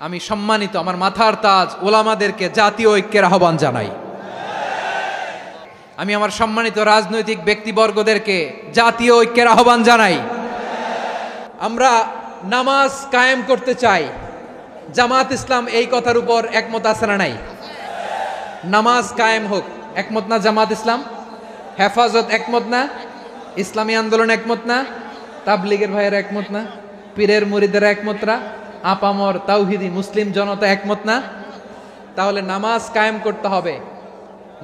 আমি সম্মানিত আমার মাথার তাজ ওলামাদেরকে জাতীয় ঐক্যের আহ্বান জানাই। আমি আমার সম্মানিত রাজনৈতিক ব্যক্তিবর্গদেরকে জাতীয় ঐক্যের আহ্বান জানাই। আমরা নামাজ কায়েম করতে চাই। জামাত ইসলাম এই কথার উপর একমত আছে না নাই? নামাজ কায়েম হোক, একমত না জামাত ইসলাম? হেফাজত একমত না? ইসলামী আন্দোলন একমত না? তাবলীগের ভাইয়েরা একমত না? পীরের মুরিদেরা একমত না? আপামর তাওহিদি মুসলিম জনতা একমত না? তাহলে নামাজ কায়েম করতে হবে।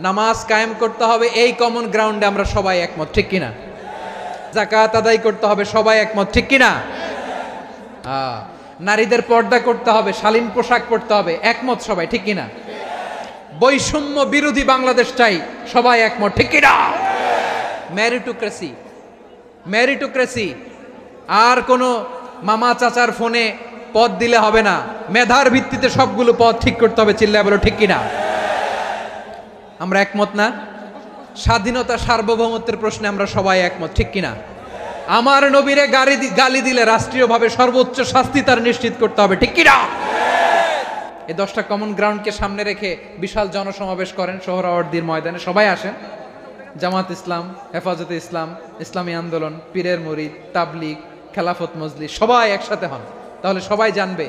নামাজ কায়েম করতে হবে এই কমন গ্রাউন্ডে আমরা সবাই একমত, ঠিক কিনা? যাকাত আদায় করতে হবে, সবাই একমত, ঠিক কিনা? নারীদের পর্দা করতে হবে, শালীন পোশাক পরতে হবে, একমত সবাই, ঠিক কিনা? বৈষম্য বিরোধী বাংলাদেশ চাই, সবাই একমত, ঠিক কিনা? মেরিটোক্রেসি, মেরিটোক্রেসি, আর কোনো মামা চাচার ফোনে পদ দিলে হবে না, মেধার ভিত্তিতে সবগুলো পদ ঠিক করতে হবে, চিল্লায় বলো ঠিক কিনা? আমরা একমত না? স্বাধীনতা সার্বভৌমত্বের প্রশ্নে আমরা সবাই একমত, ঠিক কিনা? আমার নবীরে গালি দিলে রাষ্ট্রীয়ভাবে সর্বোচ্চ শাস্তি তার নিশ্চিত করতে হবে, ঠিক কিনা? এই 10টা কমন গ্রাউন্ডকে সামনে রেখে বিশাল জনসমাবেশ করেন সোহরাওয়ার্দীর ময়দানে, সবাই আসেন। জামাত ইসলাম, হেফাজতে ইসলাম, ইসলামী আন্দোলন, পীরের মুরিদ, তাবলীগ, খেলাফত মজলিস, সবাই একসাথে হন। তাহলে সবাই জানবে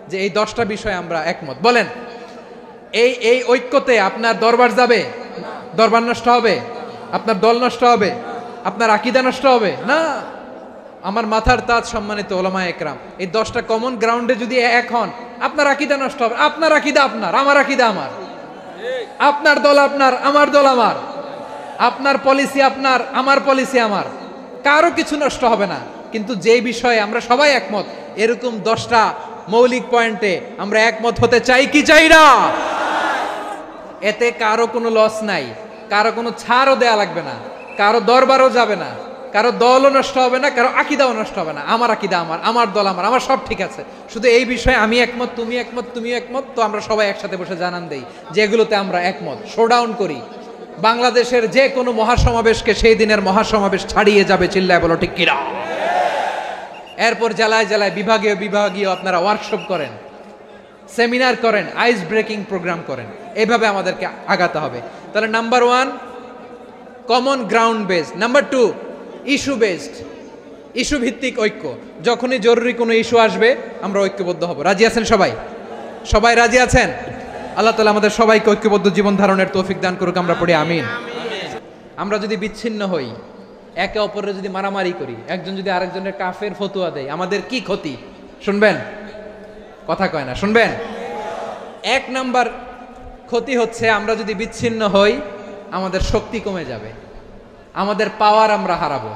যে এই 10টা বিষয়ে আমরা একমত। বলেন, এই ঐক্যতে আপনার দরবার যাবে? দরবার নষ্ট হবে? আপনার দল নষ্ট হবে? আপনার আকীদা নষ্ট হবে না? আমার মাথার তাজ সম্মানিত ওলামা একরাম, এই 10টা কমন গ্রাউন্ডে যদি এক হন, আপনার আকীদা নষ্ট হবে। আপনার আকীদা আপনার, আমার আকীদা আমার, আপনার দল আপনার, আমার দল আমার, আপনার পলিসি আপনার, আমার পলিসি আমার, কারো কিছু নষ্ট হবে না। কিন্তু যে বিষয়ে আমরা সবাই একমত, এরকম 10টা মৌলিক পয়েন্টে আমরা একমত হতে চাই কি চাই না? এতে কারো কোনো লস নাই, কারো কোনো ছাড়ও দেয়া লাগবে না, কারো দরবারও যাবে না, কারো দলও নষ্ট হবে না, কারো আকীদাও নষ্ট হবে না। আমার আকীদা আমার, আমার দল আমার, আমার সব ঠিক আছে। শুধু এই বিষয়ে আমি একমত, তুমি একমত, তুমি একমত, তো আমরা সবাই একসাথে বসে জানান দেই যেগুলোতে আমরা একমত, শোডাউন করি। বাংলাদেশের যে কোনো মহাসমাবেশকে সেই দিনের মহাসমাবেশ ছাড়িয়ে যাবে, চিল্লায় বলো ঠিক কিনা? এরপর জেলায় জেলায় বিভাগীয় বিভাগীয় আপনারা ওয়ার্কশপ করেন, সেমিনার করেন, আইস ব্রেকিং প্রোগ্রাম করেন, এইভাবে আমাদেরকে আগাতে হবে। তাহলে number 1 common ground based, number 2 issue based, issue ভিত্তিক ঐক্য। যখনই জরুরি কোনো ইস্যু আসবে আমরা ঐক্যবদ্ধ হব। রাজি আছেন সবাই? সবাই রাজি আছেন? আল্লাহ তাআলা আমাদের সবাইকে ঐক্যবদ্ধ জীবন ধারণের তৌফিক দান করুক, আমরা পড়ি আমিন। আমরা যদি বিচ্ছিন্ন হই, একে অপরের যদি মারামারি করি, একজন যদি আরেকজনের কাফের ফতোয়া দেয়, আমাদের কি ক্ষতি? শুনবেন? কথা কয় না, শুনবেন? 1 নাম্বার ক্ষতি হচ্ছে আমরা যদি বিচ্ছিন্ন হই, আমাদের শক্তি কমে যাবে, আমাদের পাওয়ার আমরা হারাবো।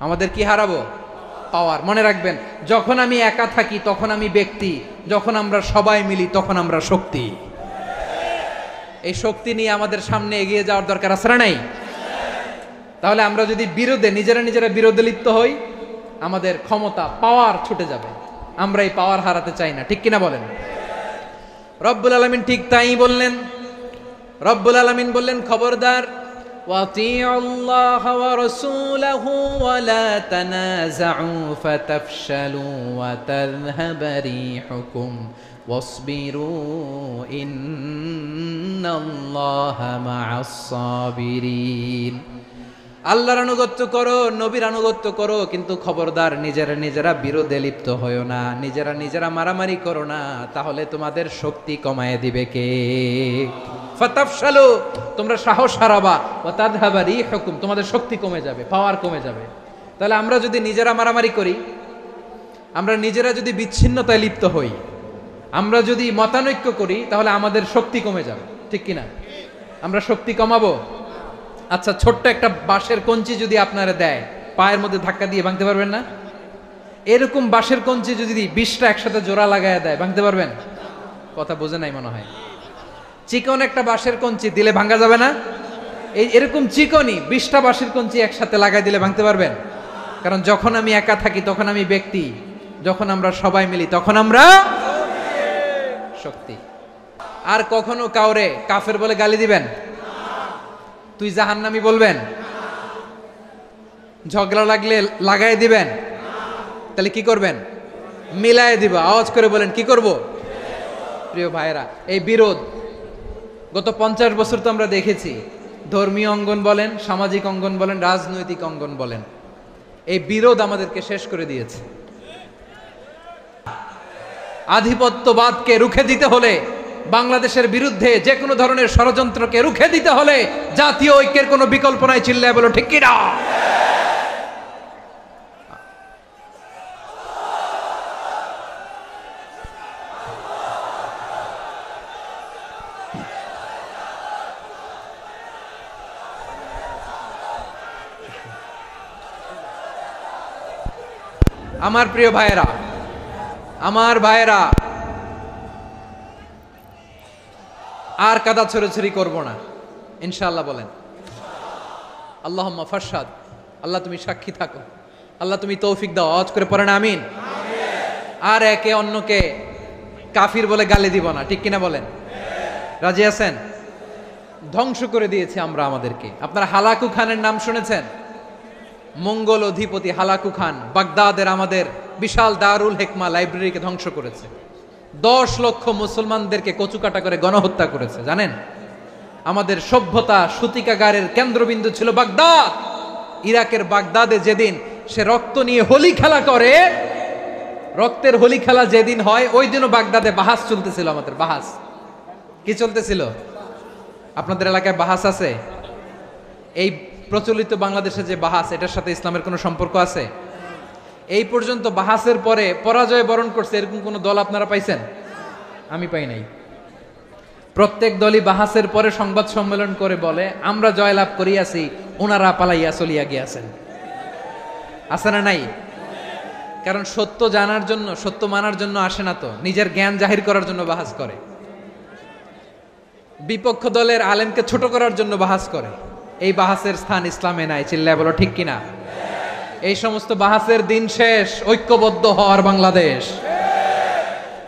আমাদের কি হারাবো? পাওয়ার। মনে রাখবেন, যখন আমি একা থাকি তখন আমি ব্যক্তি, যখন আমরা সবাই মিলি তখন আমরা শক্তি। এই শক্তি নিয়ে আমাদের সামনে এগিয়ে যাওয়ার দরকার আছে না নাই? তাহলে আমরা যদি নিজেরা বিরোধে লিপ্ত হই, আমাদের ক্ষমতা, পাওয়ার ছুটে যাবে। আমরা এই পাওয়ার হারাতে চাই না, ঠিক কিনা বলেন? রব্বুল আলামিন ঠিক তাই বললেন। রব্বুল আলামিন বললেন, খবরদার, ওয়াতিউল্লাহ ওয়া রাসূলাহু ওয়া লা তানাযাউ ফাতাফশালু ওয়া তাযহাবা রিহুকুম ওয়াসবিরু ইন্নাল্লাহা মা'আস সাবিরিন। আল্লাহর আনুগত্য করো, নবীর আনুগত্য করো, কিন্তু খবরদার নিজেরা বিরোধে লিপ্ত হয়ো না, নিজেরা মারামারি করো না, তাহলে তোমাদের শক্তি কমায় দিবে কে? ফাতাফশালু, তোমরা সাহস হারাবা, ওয়া তাযহাবা রিহুকুম, তোমাদের শক্তি কমে যাবে, পাওয়ার কমে যাবে। তাহলে আমরা যদি নিজেরা মারামারি করি, আমরা নিজেরা যদি বিচ্ছিন্নতায় লিপ্ত হই, আমরা যদি মতানৈক্য করি, তাহলে আমাদের শক্তি কমে যাবে, ঠিক কিনা? আমরা শক্তি কমাবো। আচ্ছা, ছোট্ট একটা বাঁশের কঞ্চি যদি আপনারা দেয়, পায়ের মধ্যে ধাক্কা দিয়ে ভাঙতে পারবেন না? এরকম বাঁশের কঞ্চি যদি 20টা একসাথে জোড়া লাগায় দেয়, ভাঙতে পারবেন? কথা বোঝে নাই মনে হয়। চিকন একটা বাঁশের কঞ্চি দিলে ভাঙা যাবে না? এরকম চিকনই 20টা বাঁশের কঞ্চি একসাথে লাগাই দিলে ভাঙতে পারবেন? কারণ যখন আমি একা থাকি তখন আমি ব্যক্তি, যখন আমরা সবাই মিলি তখন আমরা শক্তি। আর কখনো কাউরে কাফের বলে গালি দিবেন? তুই জাহান্নামী বলবেন? ঝগড়া লাগলে লাগাই দিবেন? তাহলে কি করবেন? মিলায় দিব। আওয়াজ করে বলেন কি করব? প্রিয় ভাইরা, এই বিরোধ গত 50 বছর তো আমরা দেখেছি। ধর্মীয় অঙ্গন বলেন, সামাজিক অঙ্গন বলেন, রাজনৈতিক অঙ্গন বলেন, এই বিরোধ আমাদেরকে শেষ করে দিয়েছে। আধিপত্যবাদকে রুখে দিতে হলে, বাংলাদেশের বিরুদ্ধে যে কোনো ধরনের ষড়যন্ত্রকে রুখে দিতে হলে জাতীয় ঐক্যের কোনো বিকল্প নাই। চিল্লায় বলো ঠিক কি না? আমার প্রিয় ভাইয়েরা, আমার ভাইয়েরা, আর কাদা ছড়াছড়ি করব না ইনশাআল্লাহ। বলেন আল্লাহুম্মা ফারশাদ। আল্লাহ তুমি সাক্ষী থাকো, আল্লাহ তুমি তৌফিক দাও। আওয়াজ করে পড়েন আমিন। আর একে অন্যকে কাফির বলে গালি দিব না, ঠিক কিনা বলেন? রাজি আছেন? ধ্বংস করে দিয়েছি আমরা আমাদেরকে। আপনারা হালাকু খানের নাম শুনেছেন? মঙ্গল অধিপতি হালাকু খান বাগদাদের আমাদের বিশাল দারুল হিকমা লাইব্রেরিকে ধ্বংস করেছে। 10 লক্ষ মুসলমানদেরকে কচুকাটা করে গণহত্যা করেছে। জানেন, আমাদের সভ্যতা সূতিকাগারের কেন্দ্রবিন্দু ছিল বাগদাদ। ইরাকের বাগদাদে যেদিন সে রক্ত নিয়ে হোলি খেলা করে, রক্তের হোলি খেলা যেদিন হয়, ওই দিনও বাগদাদে বাহাস চলতেছিল। আমাদের বাহাস কি চলতেছিল? আপনাদের এলাকায় বাহাস আছে? এই প্রচলিত বাংলাদেশে যে বাহাস, এটার সাথে ইসলামের কোনো সম্পর্ক আছে? এই পর্যন্ত বাহাসের পরে পরাজয় বরণ করছে এরকম কোন দল আপনারা পাইছেন? আমি পাই নাই। প্রত্যেক দলই বাহাসের পরে সংবাদ সম্মেলন করে বলে আমরা জয়লাভ করিয়াছি, ওনারা পালাইয়া চলিয়া গিয়াছেন। আছে না নাই? কারণ সত্য জানার জন্য, সত্য মানার জন্য আসে না তো, নিজের জ্ঞান জাহির করার জন্য বাহাস করে। বিপক্ষ দলের আলেমকে ছোট করার জন্য বাহাস করে। এই বাহাসের স্থান ইসলামে নাই। চিল্লায় বলো ঠিক কিনা? এই সমস্ত বাহাসের দিন শেষ। ঐক্যবদ্ধ হওয়ার বাংলাদেশ।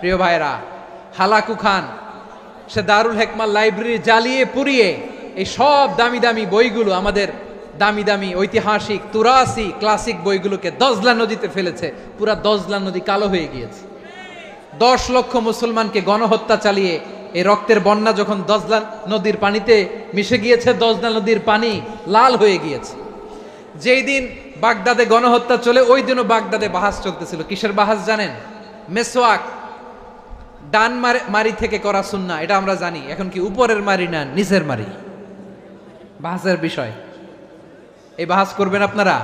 প্রিয় ভাইরা, হালাকু খান সে দারুল হিকমা লাইব্রেরি জ্বালিয়ে পুড়িয়ে এই সব দামি দামি বইগুলো, আমাদের দামি দামি ঐতিহাসিক তুরাসি ক্লাসিক বইগুলোকে দজলা নদীতে ফেলেছে। পুরা দজলা নদী কালো হয়ে গিয়েছে। 10 লক্ষ মুসলমানকে গণহত্যা চালিয়ে এই রক্তের বন্যা যখন দজলা নদীর পানিতে মিশে গিয়েছে, দজলা নদীর পানি লাল হয়ে গিয়েছে। যেই দিন বাগদাদে গণহত্যা চলে, ওই দিনও বাগদাদে বাহাস চলতেছিল। কিসের বাহাস জানেন? মেসওয়াক, ডান মারি থেকে করা সুন্নাহ, এটা আমরা জানি। এখন কি উপরের মারি না নিচের মারি? বাহাসের বিষয়। এই বাহাস করবেন আপনারা?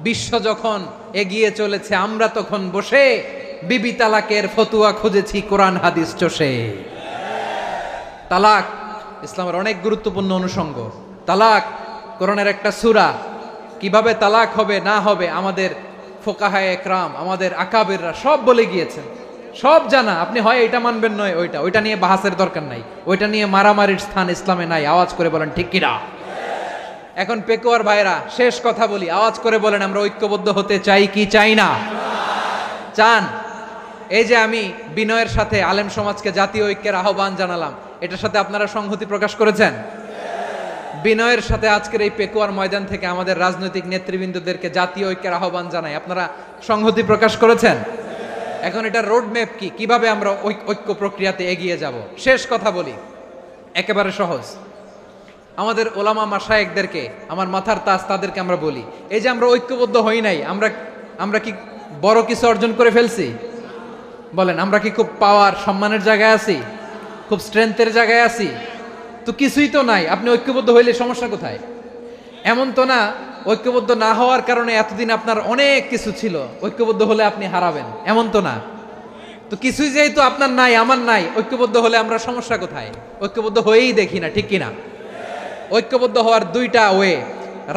বিশ্ব যখন এগিয়ে চলেছে, আমরা তখন বসে বিবি তালাকের ফতুয়া খুঁজেছি কোরআন হাদিস চষে। তালাক ইসলামের অনেক গুরুত্বপূর্ণ অনুষঙ্গ। তালাক কোরআনের একটা সূরা। কিভাবে তালাক হবে না হবে আমাদের ফোকাহায়ে একরাম, আমাদের আকাবেররা সব বলে গিয়েছেন, সব জানা। আপনি হয় এটা মানবেন, নয় ওইটা। ওইটা নিয়ে বাহাসের দরকার নাই, ওইটা নিয়ে মারামারির স্থান ইসলামে নাই। আওয়াজ করে বলেন ঠিক কিনা? এখন পেকুয়ার ভাইরা, শেষ কথা বলি, আওয়াজ করে বলেন আমরা ঐক্যবদ্ধ হতে চাই কি চাই না? চান? এই যে আমি বিনয়ের সাথে আলেম সমাজকে জাতীয় ঐক্যের আহ্বান জানালাম, এটার সাথে আপনারা সংহতি প্রকাশ করেছেন? বিনয়ের সাথে আজকের এই পেকুয়ার ময়দান থেকে আমাদের রাজনৈতিক নেতৃবৃন্দদেরকে জাতীয় ঐক্যের আহ্বান জানাই, আপনারা সংহতি প্রকাশ করেছেন? এখন এটা রোড ম্যাপ কি, কিভাবে আমরা ঐক্য প্রক্রিয়াতে এগিয়ে যাব? শেষ কথা বলি, একেবারে সহজ। আমাদের ওলামা মাশায়েখদেরকে, আমার মাথার তাজ, তাদেরকে আমরা বলি, এই যে আমরা ঐক্যবদ্ধ হই নাই, আমরা কি বড় কিছু অর্জন করে ফেলছি? বলেন, আমরা কি খুব পাওয়ার সম্মানের জায়গায় আছি? খুব স্ট্রেংথের জায়গায় আছি? তো কিছুই তো নাই। আপনি ঐক্যবদ্ধ হইলে সমস্যা কোথায়? এমন তো না ঐক্যবদ্ধ না হওয়ার কারণে এতদিন আপনার অনেক কিছু ছিল, ঐক্যবদ্ধ হলে আপনি হারাবেন, এমন তো না। তো কিছুই যেহেতু আপনার নাই, আমার নাই, ঐক্যবদ্ধ হলে আমরা সমস্যা কোথায়? ঐক্যবদ্ধ হয়েই দেখি না, ঠিক কিনা? ঐক্যবদ্ধ হওয়ার দুইটা ওয়ে।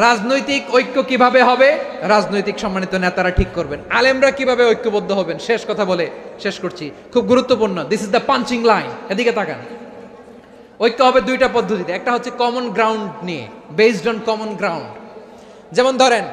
রাজনৈতিক ঐক্য কিভাবে হবে? রাজনৈতিক সম্মানিত নেতারা ঠিক করবেন। আলেমরা কিভাবে ঐক্যবদ্ধ হবেন? শেষ কথা বলে শেষ করছি, খুব গুরুত্বপূর্ণ। This is the punching line. এদিকে তাকান। ঐক্য হবে দুইটা পদ্ধতিতে। একটা হচ্ছে কমন গ্রাউন্ড নিয়ে, বেসড অন কমন গ্রাউন্ড। যেমন ধরেন